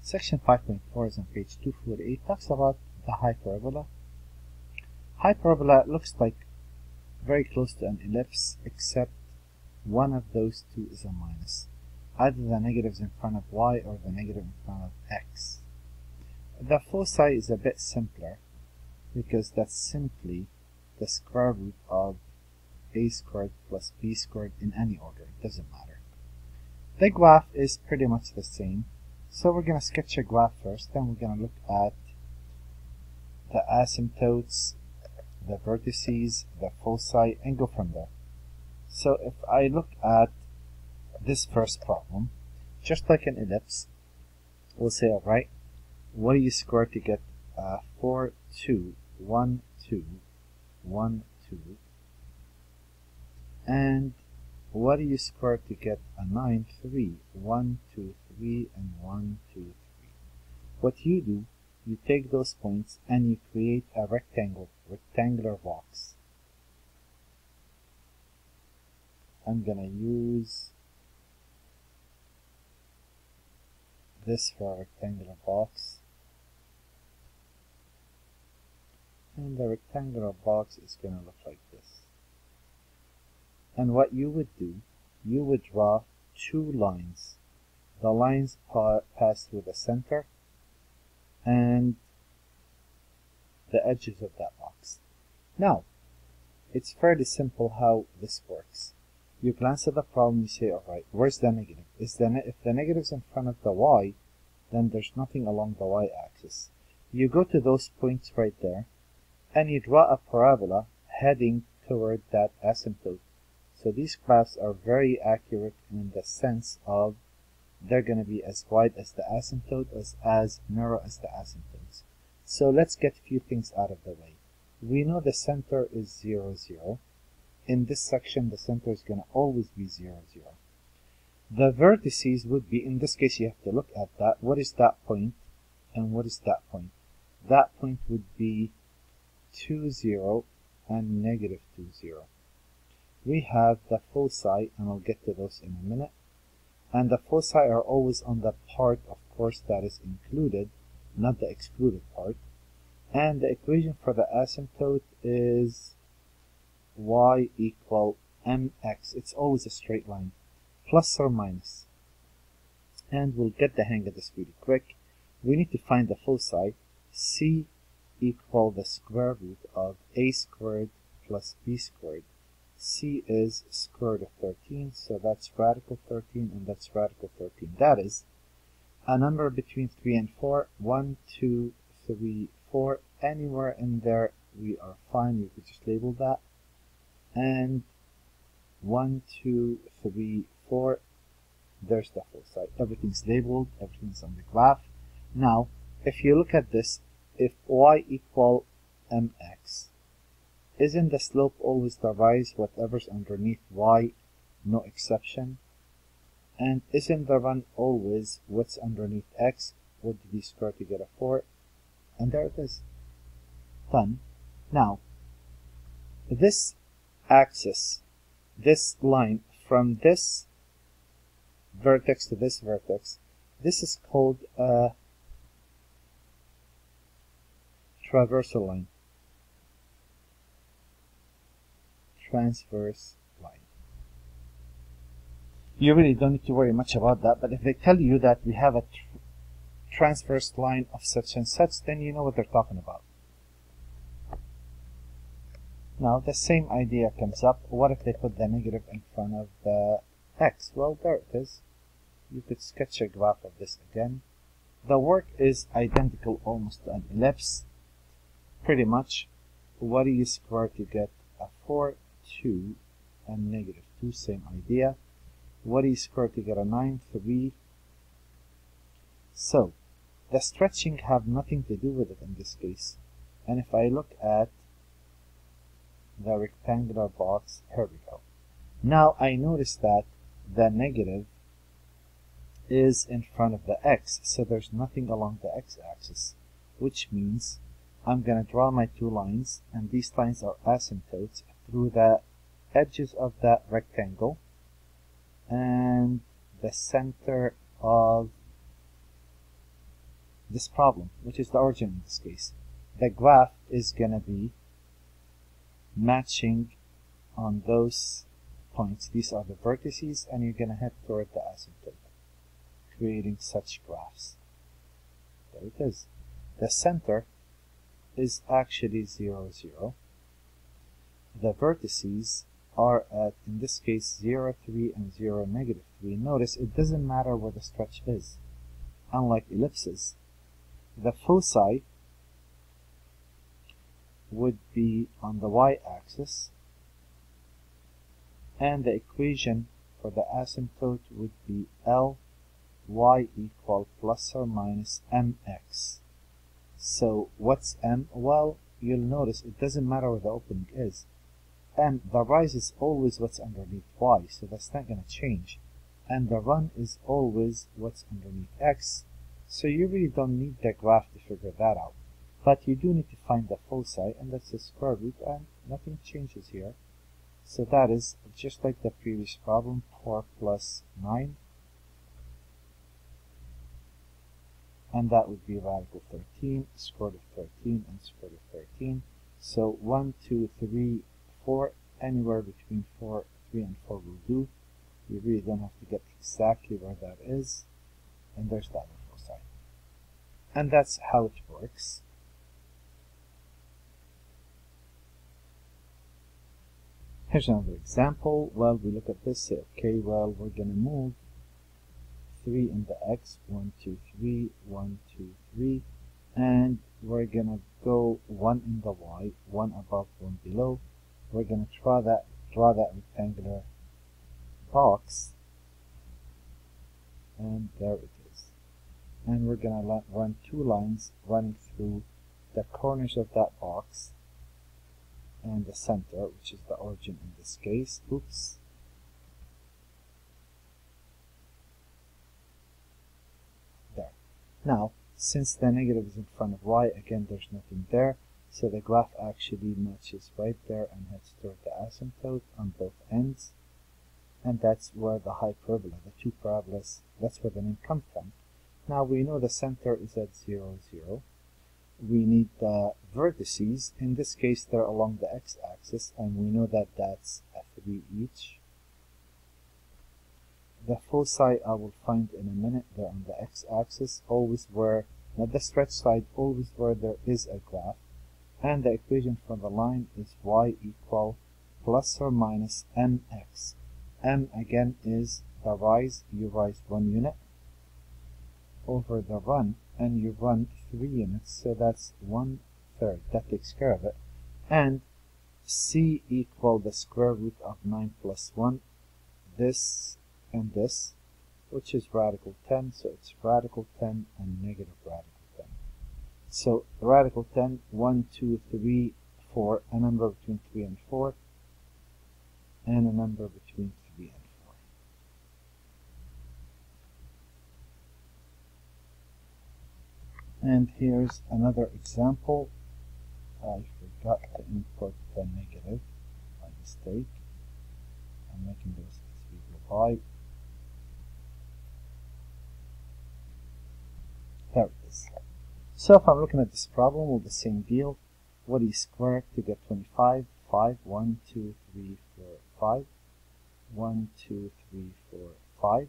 Section 5.4 is on page 248, talks about the hyperbola. Hyperbola looks like very close to an ellipse, except one of those two is a minus. Either the negatives in front of y or the negative in front of x. The foci is a bit simpler because that's simply the square root of a squared plus b squared in any order. It doesn't matter. The graph is pretty much the same. So we're going to sketch a graph first, then we're going to look at the asymptotes, the vertices, the foci, and go from there. So if I look at this first problem, just like an ellipse, we'll say, alright, what do you square to get 4, 2, 1, 2, 1, 2, and what do you square to get a 9, 3, 1, 2, 3, and 1, 2, 3. What you do, you take those points and you create a rectangular box. I'm gonna use this for a rectangular box, and the rectangular box is gonna look like this. And what you would do, you would draw two lines. The lines pass through the center and the edges of that box. Now, it's fairly simple how this works. You glance at the problem, you say, alright, where's the negative? If the negative's in front of the y, then there's nothing along the y-axis. You go to those points right there, and you draw a parabola heading toward that asymptote. So these graphs are very accurate in the sense of they're going to be as wide as the asymptote, as narrow as the asymptotes. So let's get a few things out of the way. We know the center is 0, 0. In this section, the center is going to always be 0, 0. The vertices would be, in this case, you have to look at that. What is that point? And what is that point? That point would be 2, 0 and negative 2, 0. We have the foci, and I'll get to those in a minute. And the foci are always on the part, of course, that is included, not the excluded part. And the equation for the asymptote is y equal mx. It's always a straight line, plus or minus. And we'll get the hang of this really quick. We need to find the foci. C equal the square root of a squared plus b squared. C is square root of 13, so that's radical 13, and that's radical 13. That is a number between 3 and 4. 1, 2, 3, 4. Anywhere in there, we are fine. We could just label that. And 1, 2, 3, 4. There's the foci. Everything's labeled. Everything's on the graph. Now, if you look at this, if y equal mx, isn't the slope always the rise, whatever's underneath y, no exception? And isn't the run always what's underneath x? What did you square to get a 4? And there it is. Done. Now, this axis, this line from this vertex to this vertex, this is called a traversal line. Transverse line. You really don't need to worry much about that, but if they tell you that we have a transverse line of such and such, then you know what they're talking about. Now, the same idea comes up. What if they put the negative in front of the x? Well, there it is. You could sketch a graph of this again. The work is identical almost to an ellipse. Pretty much. What do you square to get a 4, 2, and negative 2? Same idea. What do you square to get a 9, 3? So, the stretching have nothing to do with it in this case. And if I look at the rectangular box, here we go. Now I notice that the negative is in front of the x, so there's nothing along the x-axis, which means I'm going to draw my two lines, and these lines are asymptotes through the edges of that rectangle and the center of this problem, which is the origin in this case. The graph is going to be matching on those points. These are the vertices, and you're going to head toward the asymptote, creating such graphs. There it is. The center is actually 0, 0. The vertices are at, in this case, 0, 3, and 0, negative 3. Notice it doesn't matter where the stretch is. Unlike ellipses, the foci would be on the y-axis, and the equation for the asymptote would be Ly equal plus or minus mx. So what's m? Well, you'll notice it doesn't matter where the opening is. And the rise is always what's underneath y, so that's not going to change. And the run is always what's underneath x, so you really don't need the graph to figure that out. But you do need to find the foci, and that's the square root, and nothing changes here. So that is just like the previous problem, 4 plus 9. And that would be radical 13, square root of 13, and square root of 13. So 1, 2, 3, 4, anywhere between 4, 3, and 4 will do. You really don't have to get exactly where that is. And there's the other foci. And that's how it works. Here's another example. Well, we look at this, say, okay, well, we're going to move 3 in the x, 1, 2, 3, 1, 2, 3, and we're going to go 1 in the y, 1 above, 1 below. We're going to draw that rectangular box, and there it is. And we're going to run 2 lines running through the corners of that box and the center, which is the origin in this case. Oops. There. Now, since the negative is in front of y, again, there's nothing there. So the graph actually matches right there and heads toward the asymptote on both ends. And that's where the hyperbola, the two parabolas, that's where the name comes from. Now we know the center is at 0, 0. We need the vertices. In this case, they're along the x-axis, and we know that that's a 3 each. The foci I will find in a minute. They're on the x-axis, always where, not the stretch side, always where there is a graph. And the equation for the line is y equal plus or minus mx. M again is the rise. You rise 1 unit over the run, and you run 3 units, so that's 1/3. That takes care of it. And c equal the square root of 9 plus 1, this and this, which is radical 10, so it's radical 10 and negative radical 10. So radical 10, 1, 2, 3, 4, a number between 3 and 4, and a number between 3 and 4. And here's another example. I forgot to input the negative by mistake. I'm making this as we go by. There it is. So if I'm looking at this problem with the same deal, what do you square to get 25? 5, 1, 2, 3, 4, 5. 1, 2, 3, 4, 5.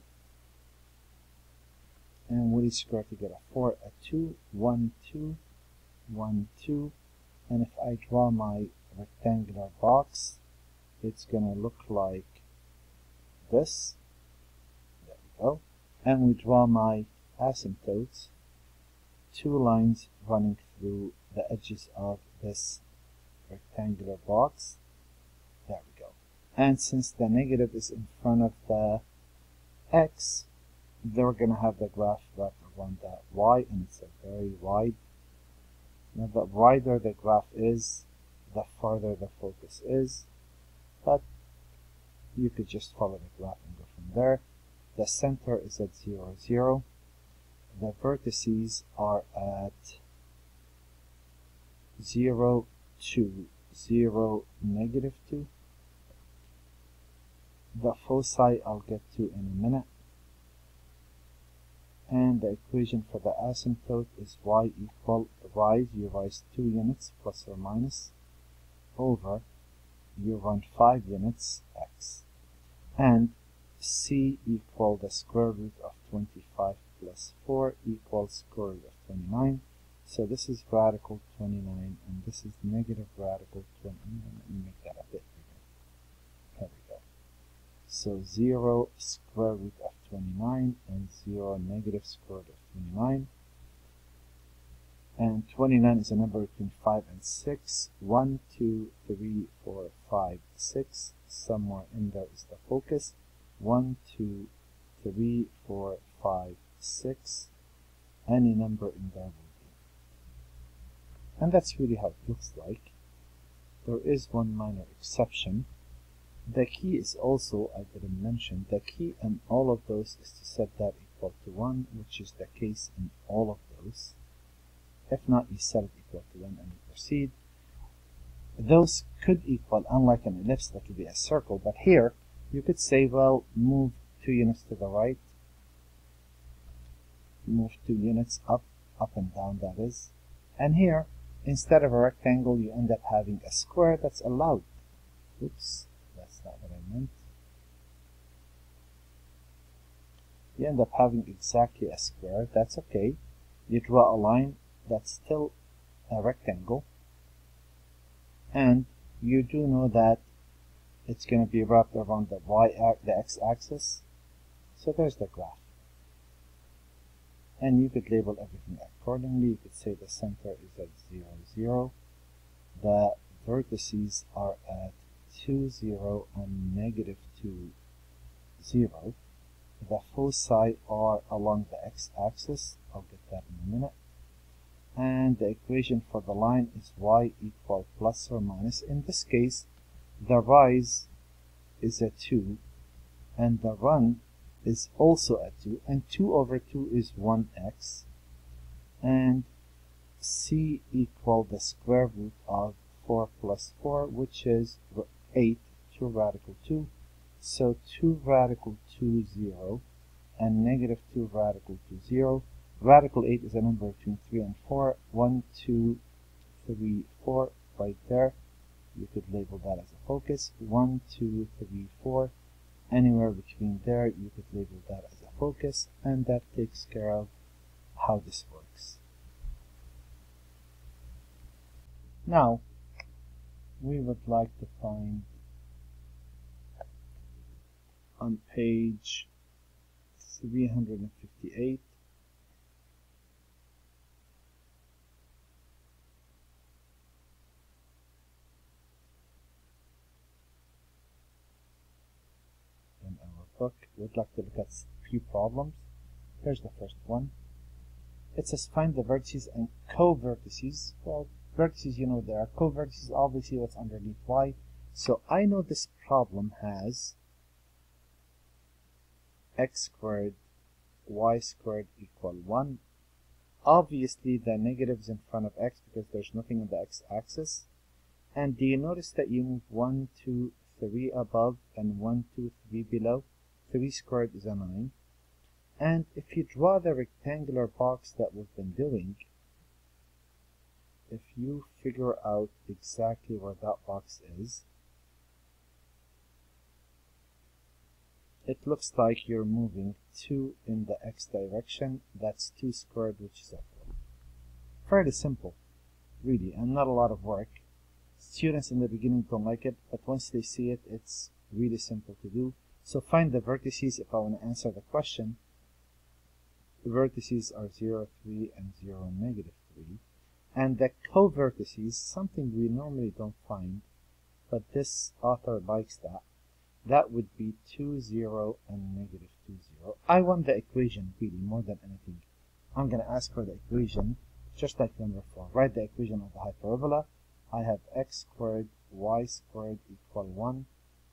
And what do you square to get a 4? A 2, 1, 2, 1, 2. And if I draw my rectangular box, it's going to look like this. There we go. And we draw my asymptotes, 2 lines running through the edges of this rectangular box. There we go. And since the negative is in front of the x, then we're going to have the graph wrapped around that y, and it's a very wide. Now, the wider the graph is, the farther the focus is, but you could just follow the graph and go from there. The center is at 0, 0. The vertices are at 0, 2, 0, negative 2. The foci I'll get to in a minute. And the equation for the asymptote is y equal rise, you rise 2 units plus or minus, over you run 5 units x. And c equal the square root of 25 plus 4 equals square root of 29. So this is radical 29 and this is negative radical 29. Let me make that a bit bigger. There we go. So 0 square root of 29 and 0 negative square root of 29. And 29 is a number between 5 and 6. 1, 2, 3, 4, 5, 6. Somewhere in there is the focus. 1, 2, 3, 4, 5, 6. Any number in there will do. And that's really how it looks like. There is one minor exception. The key is also, I didn't mention, the key in all of those is to set that equal to 1, which is the case in all of those. If not, you set it equal to 1 and you proceed. Those could equal, unlike an ellipse, that would be a circle, but here you could say, well, move 2 units to the right, move 2 units up and down, that is. And here, instead of a rectangle, you end up having a square that's allowed. Oops, that's not what I meant. You end up having exactly a square, that's okay. You draw a line that's still a rectangle, and you do know that it's going to be wrapped around the x-axis. So there's the graph. And you could label everything accordingly. You could say the center is at 0, 0. The vertices are at 2, 0 and negative 2, 0. The foci are along the x-axis. I'll get that in a minute. And the equation for the line is y equal plus or minus. In this case, the rise is a 2, and the run is also a 2, and 2 over 2 is 1x, and c equal the square root of 4 plus 4, which is 8, 2 radical 2, so 2 radical 2, 0, and negative 2 radical 2, 0. Radical 8 is a number between 3 and 4. 1, 2, 3, 4, right there. You could label that as a focus. 1, 2, 3, 4. Anywhere between there, you could label that as a focus, and that takes care of how this works. Now, we would like to find on page 358 in our book. We'd like to look at a few problems. Here's the first one. It says find the vertices and co-vertices. Well, vertices, you know, there are co-vertices, obviously what's underneath y. So I know this problem has x squared, y squared equal 1. Obviously the negative's in front of x because there's nothing on the x-axis. And do you notice that you move 1, 2, 3 above and 1, 2, 3 below? 3 squared is a 9. And if you draw the rectangular box that we've been doing, if you figure out exactly where that box is, it looks like you're moving 2 in the x direction. That's 2 squared, which is a 4. Fairly simple, really, and not a lot of work. Students in the beginning don't like it, but once they see it, it's really simple to do. So find the vertices if I want to answer the question. The vertices are 0, 3, and 0, negative 3. And the co-vertices, something we normally don't find, but this author likes that. That would be 2, 0, and negative 2, 0. I want the equation, really, more than anything. I'm going to ask for the equation, just like number 4. Write the equation of the hyperbola. I have x squared, y squared equal 1.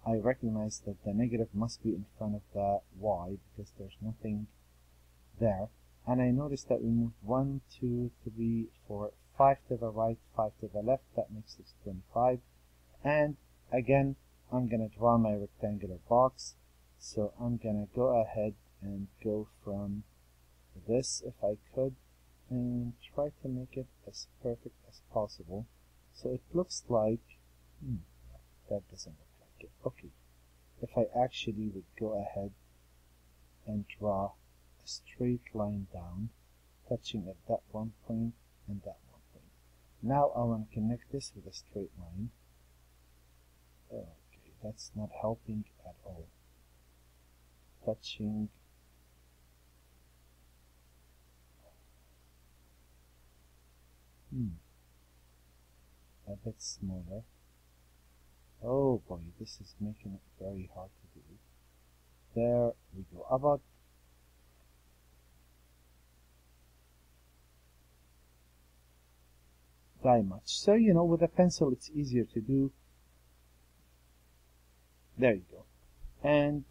I recognize that the negative must be in front of the y because there's nothing there. And I notice that we moved 1, 2, 3, 4, 5 to the right, 5 to the left. That makes this 25. And again, I'm going to draw my rectangular box. So I'm going to go ahead and go from this if I could and try to make it as perfect as possible. So it looks like, that doesn't look like it. Okay, if I actually would go ahead and draw a straight line down, touching at that one point and that one point. Now I want to connect this with a straight line. Okay, that's not helping at all. Touching a bit smaller. Oh boy, this is making it very hard to do. There we go. About that much. So, you know, with a pencil it's easier to do. There you go. And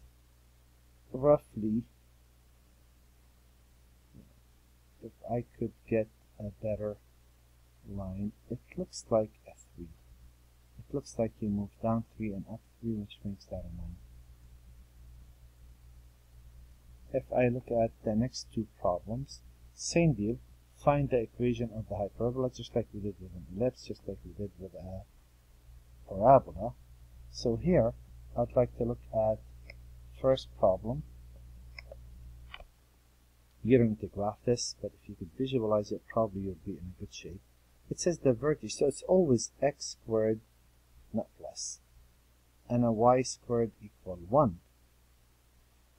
roughly, if I could get a better line, it looks like a 3. It looks like you move down 3 and up 3, which makes that a 9. If I look at the next two problems, same deal. Find the equation of the hyperbola, just like we did with an ellipse, just like we did with a parabola. So here, I'd like to look at first problem. You don't need to graph this, but if you could visualize it, probably you'll be in a good shape. It says the vertex, so it's always x squared, not plus, and a y squared equal 1.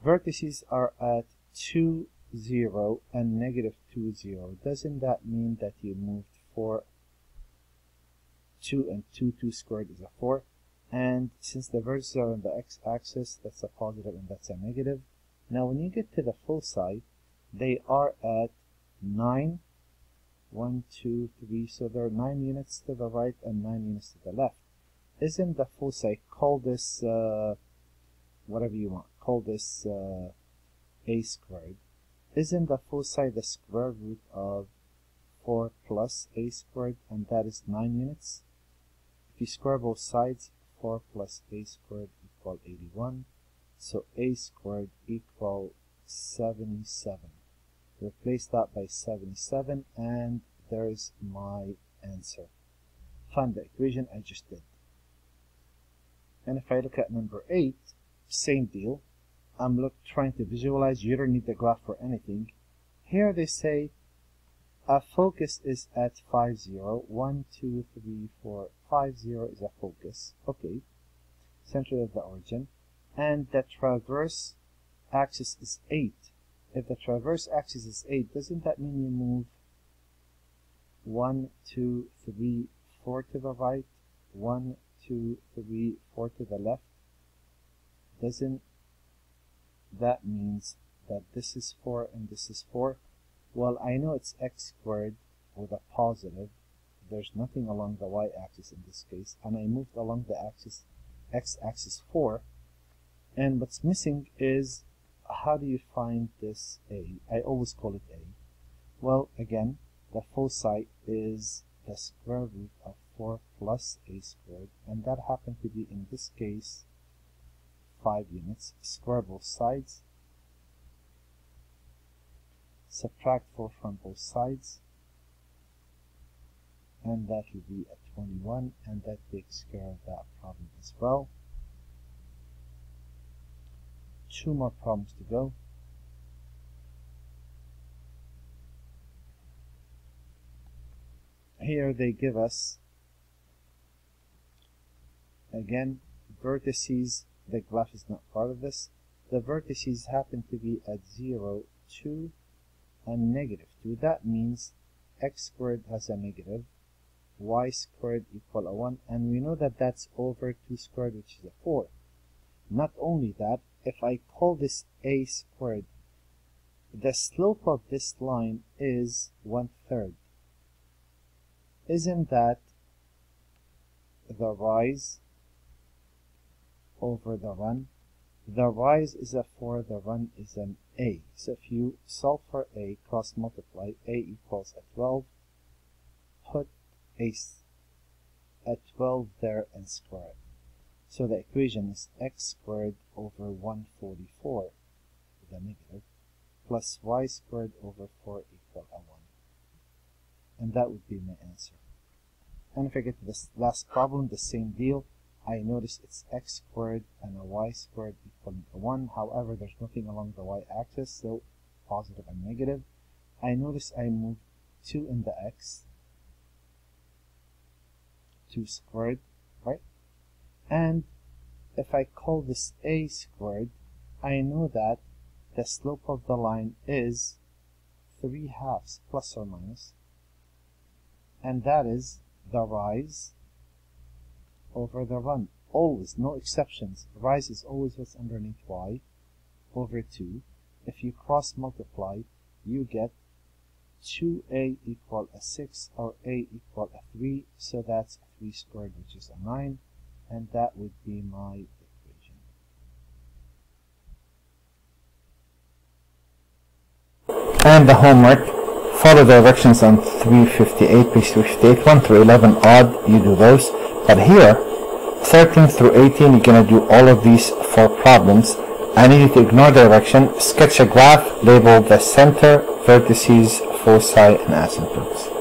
Vertices are at 2, 0, and negative 2, 0. Doesn't that mean that you moved 4, 2, and 2, 2 squared is a 4? And since the vertices are on the x-axis, that's a positive and that's a negative. Now when you get to the foci, they are at 9, 1, 2, 3, so there are 9 units to the right and 9 units to the left. Isn't the foci, call this, whatever you want, call this a squared. Isn't the foci the square root of 4 plus a squared, and that is 9 units? If you square both sides, 4 plus a squared equal 81. So a squared equal 77. Replace that by 77, and there's my answer. Find the equation I just did. And if I look at number 8, same deal. I'm trying to visualize. You don't need the graph for anything. Here they say a focus is at 5, 0. 1, 2, 3, 4, 5, 0 is a focus. Okay. Center of the origin. And the transverse axis is 8. If the transverse axis is 8, doesn't that mean you move 1, 2, 3, 4 to the right, 1, 2, 3, 4 to the left? Doesn't that means that this is 4 and this is 4? Well, I know it's x squared with a positive. There's nothing along the y-axis in this case, and I moved along the axis x-axis 4. And what's missing is, how do you find this a? I always call it a. Well, again, the foci is the square root of 4 plus a squared, and that happened to be, in this case, 5 units. Square both sides. Subtract 4 from both sides, and that will be a 21, and that takes care of that problem as well. 2 more problems to go. Here they give us, again, vertices. The graph is not part of this. The vertices happen to be at 0, 2, and negative 2. That means x squared has a negative, y squared equal a 1, and we know that that's over 2 squared, which is a 4. Not only that, if I call this a squared, the slope of this line is 1/3. Isn't that the rise over the run? The rise is a 4, the run is an a. So if you solve for a, cross multiply, a equals a 12, put a 12 there and square it. So the equation is x squared over 144, the negative, plus y squared over 4 equal a 1. And that would be my answer. And if I get to this last problem, the same deal. I notice it's x squared and a y squared equaling to 1. However, there's nothing along the y-axis, so positive and negative. I notice I moved 2 in the x, 2 squared, right? And if I call this a squared, I know that the slope of the line is 3/2 plus or minus, and that is the rise over the run. Always, no exceptions. Rise is always what's underneath y over 2. If you cross multiply, you get 2a equal a 6 or a equal a 3, so that's 3 squared, which is a 9, and that would be my equation. And the homework, follow the directions on 358, page 358, 1 through 11 odd, you do those. But here, 13 through 18, you're going to do all of these 4 problems. I need you to ignore the direction, sketch a graph, label the center, vertices, foci, and asymptotes.